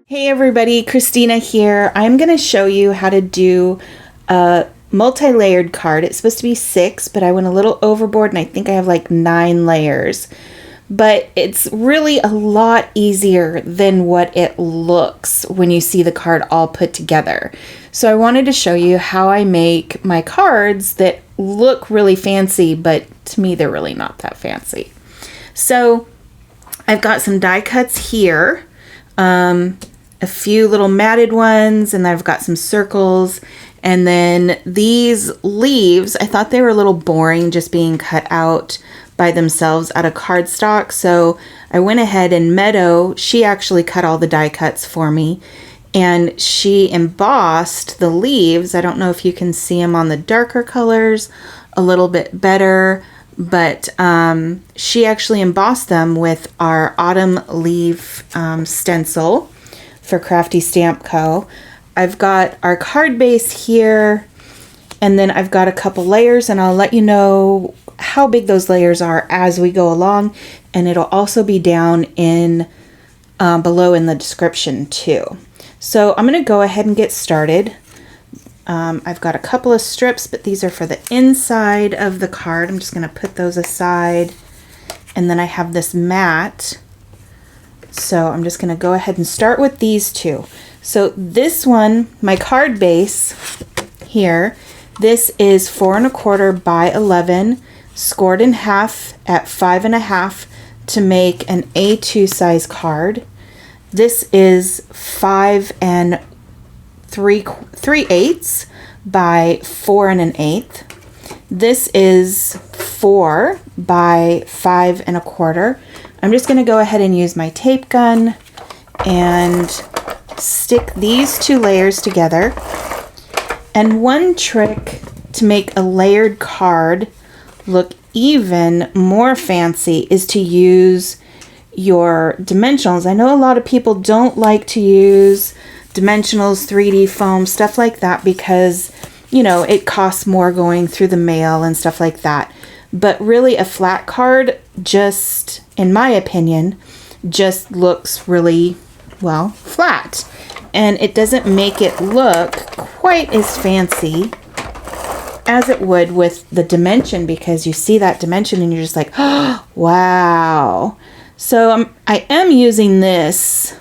Hey everybody, Christina here. I'm going to show you how to do a multi-layered card. It's supposed to be 6, but I went a little overboard and I think I have like 9 layers. But it's really a lot easier than what it looks when you see the card all put together. So I wanted to show you how I make my cards that look really fancy, but to me they're really not that fancy. So I've got some die cuts here. A few little matted ones, and I've got some circles, and then these leaves, I thought they were a little boring just being cut out by themselves out of cardstock, so I went ahead and Meadow, she actually cut all the die cuts for me, and she embossed the leaves. I don't know if you can see them on the darker colors a little bit better, but she actually embossed them with our autumn leaf stencil for Crafty Stamp Co. I've got our card base here, and then I've got a couple layers, and I'll let you know how big those layers are as we go along, and it'll also be down in below in the description too. So I'm going to go ahead and get started. I've got a couple of strips, but these are for the inside of the card. I'm just going to put those aside, and then I have this mat. So I'm just going to go ahead and start with these two. So this one, my card base here, this is 4 1/4 by 11, scored in half at 5 1/2 to make an A2 size card. This is 5 3/8 by 4 1/8. This is 4 by 5 1/4. I'm just going to go ahead and use my tape gun and stick these two layers together. And one trick to make a layered card look even more fancy is to use your dimensionals. I know a lot of people don't like to use dimensionals, 3D foam, stuff like that because, you know, it costs more going through the mail and stuff like that. But really a flat card just, in my opinion, just looks really, well, flat. And it doesn't make it look quite as fancy as it would with the dimension, because you see that dimension and you're just like, oh, wow. So I am using this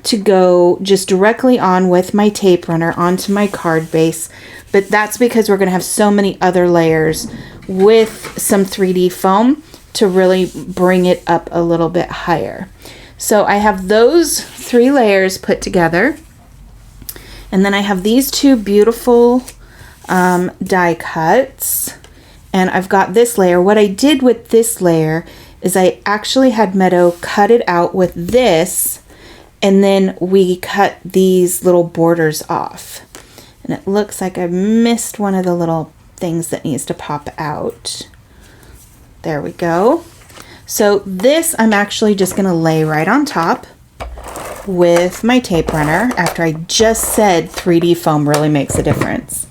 to go just directly on with my tape runner onto my card base, but that's because we're going to have so many other layers with some 3D foam to really bring it up a little bit higher. So I have those 3 layers put together, and then I have these 2 beautiful die cuts, and I've got this layer. What I did with this layer is I actually had Meadow cut it out with this, and then we cut these little borders off. And it looks like I missed one of the little things that needs to pop out. There we go. So this I'm actually just going to lay right on top with my tape runner after I just said 3D foam really makes a difference,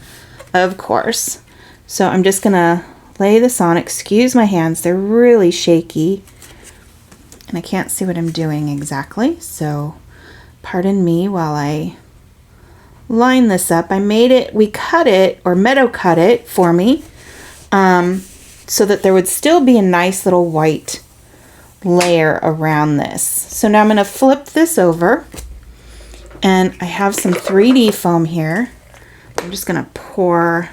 of course. So I'm just going to lay this on. Excuse my hands, they're really shaky and I can't see what I'm doing exactly, so pardon me while I line this up. I made it, we cut it, or Meadow cut it for me, so that there would still be a nice little white layer around this. So now I'm going to flip this over, and I have some 3D foam here. I'm just going to pour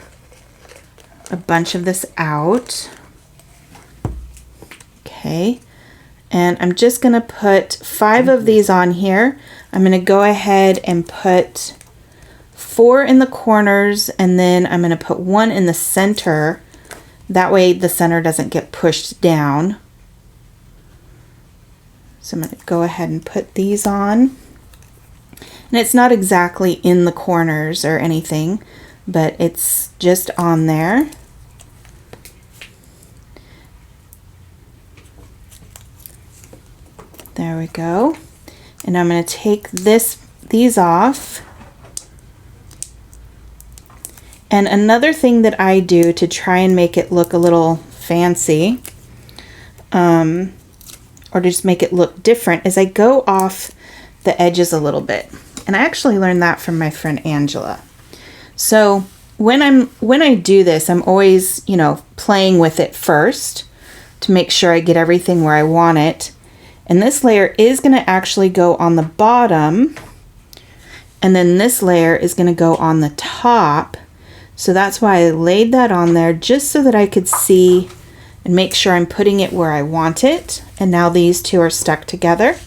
a bunch of this out. Okay, and I'm just going to put 5 of these on here. I'm going to go ahead and put 4 in the corners, and then I'm going to put 1 in the center. That way the center doesn't get pushed down. So I'm going to go ahead and put these on. And it's not exactly in the corners or anything, but it's just on there. There we go. And I'm going to take these off. And another thing that I do to try and make it look a little fancy, or to just make it look different, is I go off the edges a little bit. And I actually learned that from my friend Angela. So when I do this, I'm always, you know, playing with it first to make sure I get everything where I want it. And this layer is going to actually go on the bottom, and then this layer is going to go on the top. So that's why I laid that on there, just so that I could see and make sure I'm putting it where I want it. And now these two are stuck together.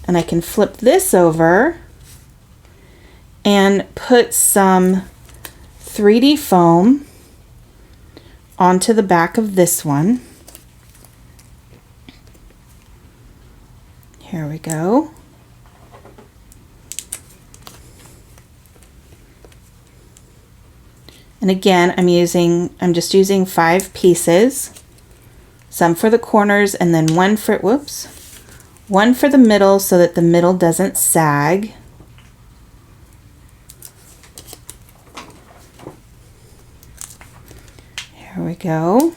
And I can flip this over and put some 3D foam onto the back of this one. Here we go. And again, I'm just using 5 pieces, some for the corners and then one for the middle so that the middle doesn't sag. Here we go.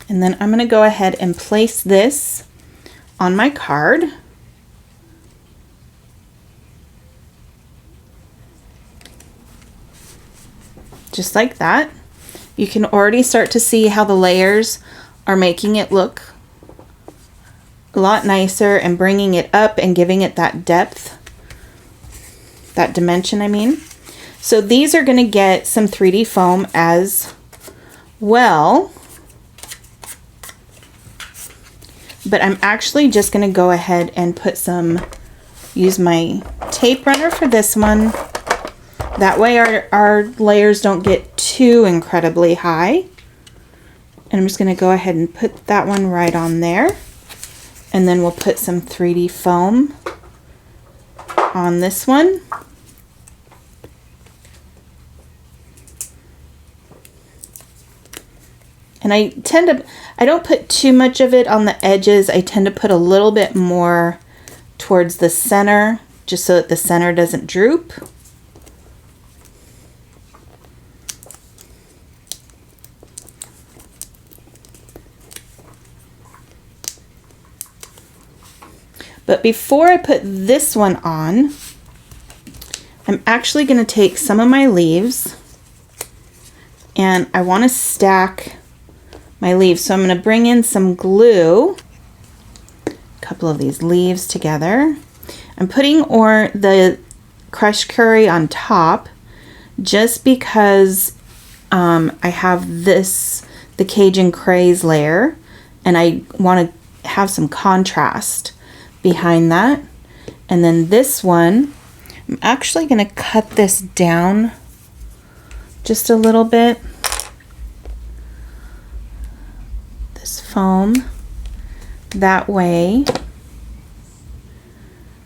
And then I'm going to go ahead and place this on my card. Just like that. You can already start to see how the layers are making it look a lot nicer and bringing it up and giving it that depth, that dimension, I mean. So these are going to get some 3D foam as well. But I'm actually just going to go ahead and use my tape runner for this one. That way our layers don't get too incredibly high. And I'm just going to go ahead and put that one right on there. And then we'll put some 3D foam on this one. And I don't put too much of it on the edges. I tend to put a little bit more towards the center, just so that the center doesn't droop. But before I put this one on, I'm actually going to take some of my leaves, and I want to stack my leaves. So I'm going to bring in some glue, a couple of these leaves together. I'm putting the crushed curry on top just because I have the Cajun Craze layer, and I want to have some contrast behind that. And then this one, I'm actually going to cut this down just a little bit. This foam. That way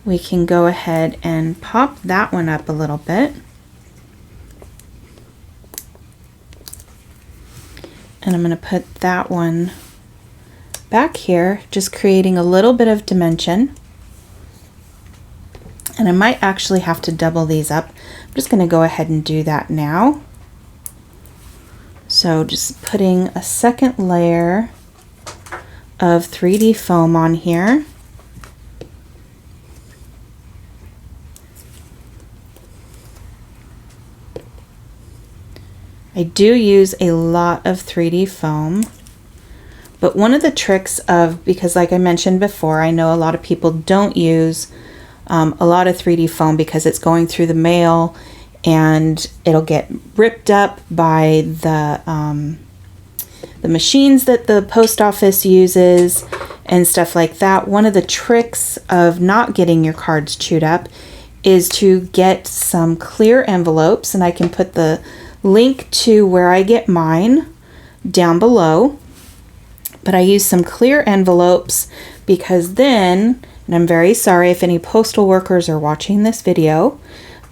we can go ahead and pop that one up a little bit. And I'm going to put that one back here, just creating a little bit of dimension. And I might actually have to double these up. I'm just going to go ahead and do that now. So just putting a second layer of 3D foam on here. I do use a lot of 3D foam, but one of the tricks because like I mentioned before, I know a lot of people don't use a lot of 3D foam because it's going through the mail and it'll get ripped up by the machines that the post office uses and stuff like that. One of the tricks of not getting your cards chewed up is to get some clear envelopes, and I can put the link to where I get mine down below. But I use some clear envelopes because then, and I'm very sorry if any postal workers are watching this video,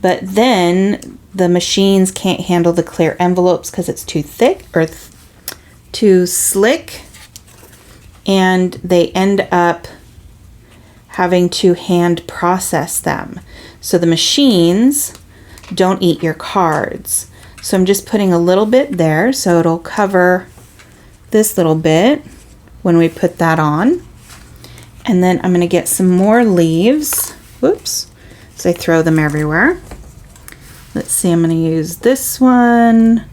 but then the machines can't handle the clear envelopes because it's too thick or too slick, and they end up having to hand process them. So the machines don't eat your cards. So I'm just putting a little bit there so it'll cover this little bit when we put that on. And then I'm going to get some more leaves. Whoops. So I throw them everywhere. Let's see, I'm going to use this one.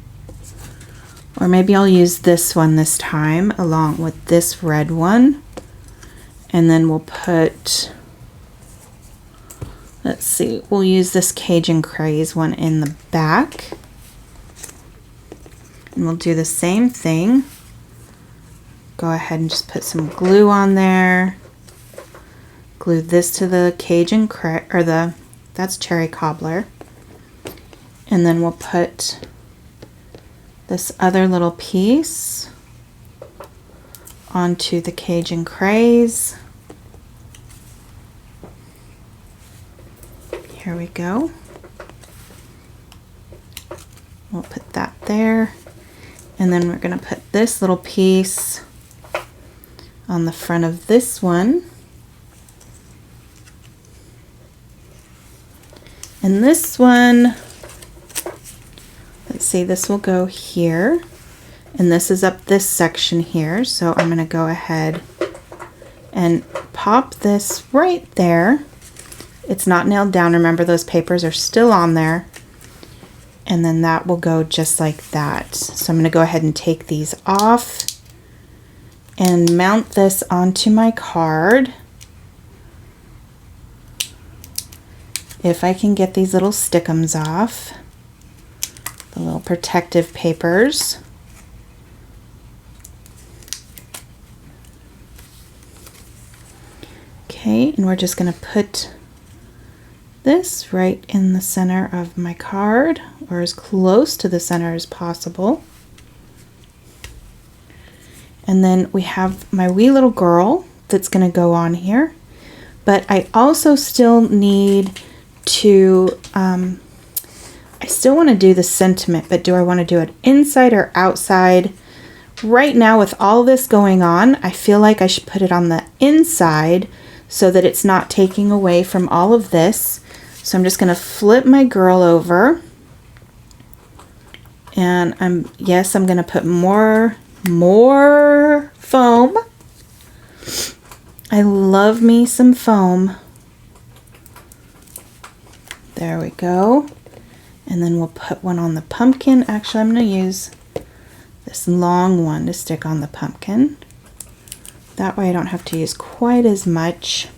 Or maybe I'll use this one this time along with this red one. And then we'll put, let's see, we'll use this Cajun Craze one in the back. And we'll do the same thing. Go ahead and just put some glue on there. Glue this to the Cajun Craze, or that's cherry cobbler. And then we'll put this other little piece onto the Cajun Craze. Here we go. We'll put that there. And then we're going to put this little piece on the front of this one. And this one, let's see, this will go here. And this is up this section here. So I'm going to go ahead and pop this right there. It's not nailed down. Remember, those papers are still on there. And then that will go just like that. So I'm going to go ahead and take these off and mount this onto my card. If I can get these little stickums off, the little protective papers. Okay, and we're just going to put this right in the center of my card, or as close to the center as possible. And then we have my wee little girl that's going to go on here. But I also still need to, I still want to do the sentiment, but do I want to do it inside or outside? Right now, with all this going on, I feel like I should put it on the inside so that it's not taking away from all of this. So I'm just going to flip my girl over. And I'm going to put more foam. I love me some foam. There we go. And then we'll put one on the pumpkin. Actually, I'm going to use this long one to stick on the pumpkin. That way I don't have to use quite as much.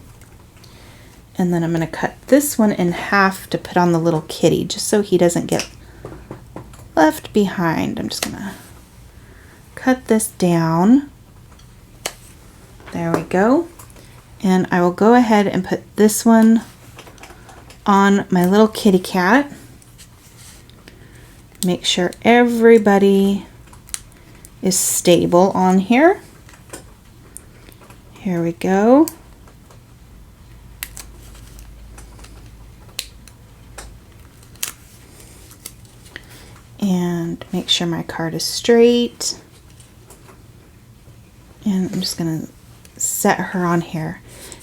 And then I'm going to cut this one in half to put on the little kitty, just so he doesn't get left behind. I'm just going to cut this down. There we go. And I will go ahead and put this one on my little kitty cat. Make sure everybody is stable on here. Here we go. And make sure my card is straight. And I'm just going to set her on here.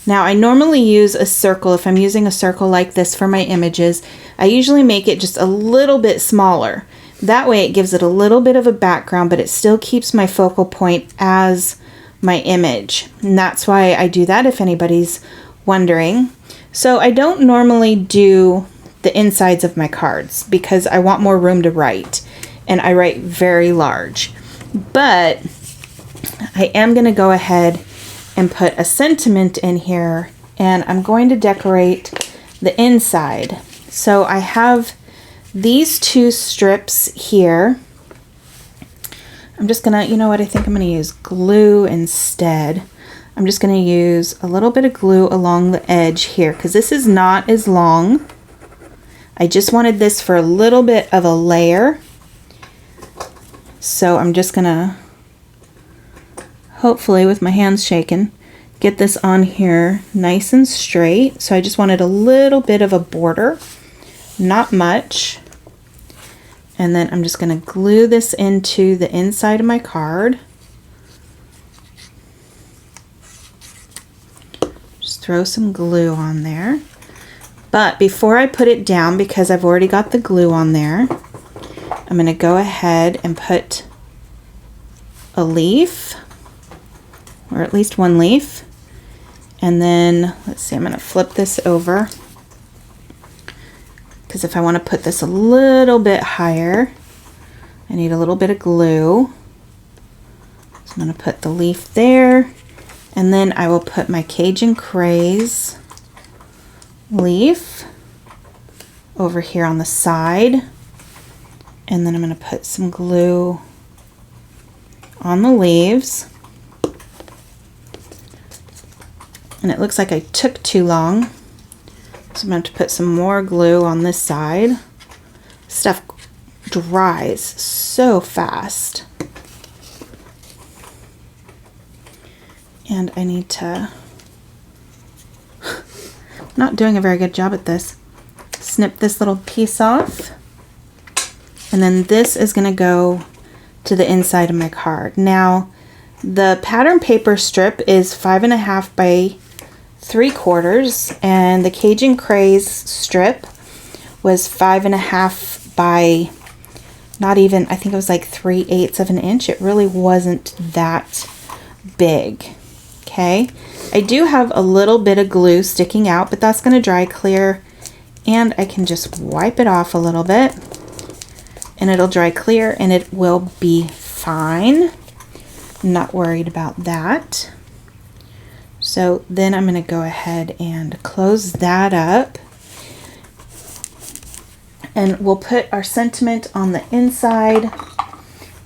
Now, I normally use a circle. If I'm using a circle like this for my images, I usually make it just a little bit smaller. That way it gives it a little bit of a background, but it still keeps my focal point as my image. And that's why I do that, if anybody's wondering. So I don't normally do the insides of my cards because I want more room to write, and I write very large. But I am going to go ahead and put a sentiment in here, and I'm going to decorate the inside. So I have these two strips here. I'm just gonna, you know what, I think I'm gonna use glue instead. I'm just gonna use a little bit of glue along the edge here because this is not as long. I just wanted this for a little bit of a layer. So I'm just gonna, hopefully with my hands shaking, get this on here nice and straight. So I just wanted a little bit of a border, not much. And then I'm just going to glue this into the inside of my card. Just throw some glue on there. But before I put it down, because I've already got the glue on there, I'm going to go ahead and put a leaf, or at least one leaf. And then, let's see, I'm going to flip this over, because if I want to put this a little bit higher, I need a little bit of glue. So I'm going to put the leaf there, and then I will put my Cajun Craze leaf over here on the side, and then I'm going to put some glue on the leaves. And it looks like I took too long, so I'm going to put some more glue on this side. Stuff dries so fast. And I need to, not doing a very good job at this, snip this little piece off. And then this is going to go to the inside of my card. Now, the pattern paper strip is 5.5 by 3/4, and the Cajun Craze strip was 5.5 by, not even, I think it was like 3/8 of an inch. It really wasn't that big. Okay, I do have a little bit of glue sticking out, but that's going to dry clear, and I can just wipe it off a little bit, and it'll dry clear, and it will be fine. I'm not worried about that. So then I'm going to go ahead and close that up, and we'll put our sentiment on the inside.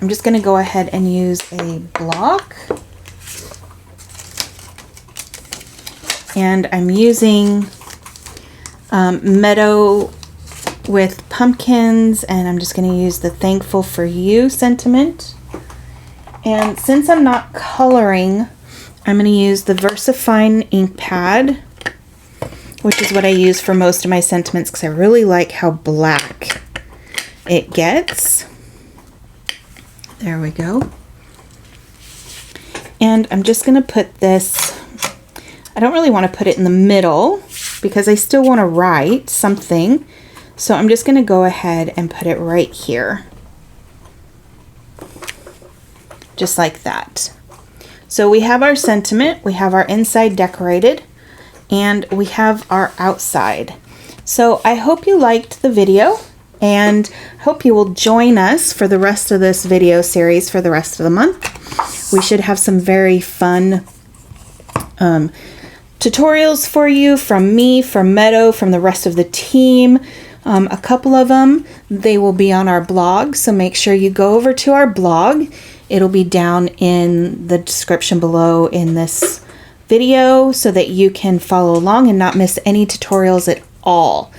I'm just going to go ahead and use a block, and I'm using Meadow with pumpkins, and I'm just going to use the Thankful for You sentiment. And since I'm not coloring, I'm going to use the VersaFine ink pad, which is what I use for most of my sentiments, because I really like how black it gets. There we go. And I'm just going to put this, I don't really want to put it in the middle because I still want to write something. So I'm just going to go ahead and put it right here. Just like that. So we have our sentiment, we have our inside decorated, and we have our outside. So I hope you liked the video, and hope you will join us for the rest of this video series for the rest of the month. We should have some very fun tutorials for you from me, from Meadow, from the rest of the team. A couple of them, they will be on our blog, so make sure you go over to our blog. It'll be down in the description below in this video so that you can follow along and not miss any tutorials at all.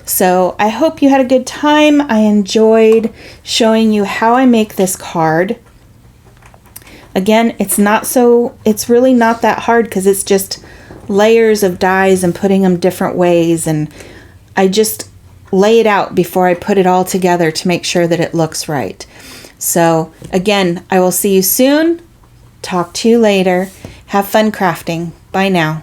So I hope you had a good time. I enjoyed showing you how I make this card. Again, it's really not that hard because it's just layers of dies and putting them different ways, and I just lay it out before I put it all together to make sure that it looks right. So again, I will see you soon. Talk to you later. Have fun crafting. Bye now.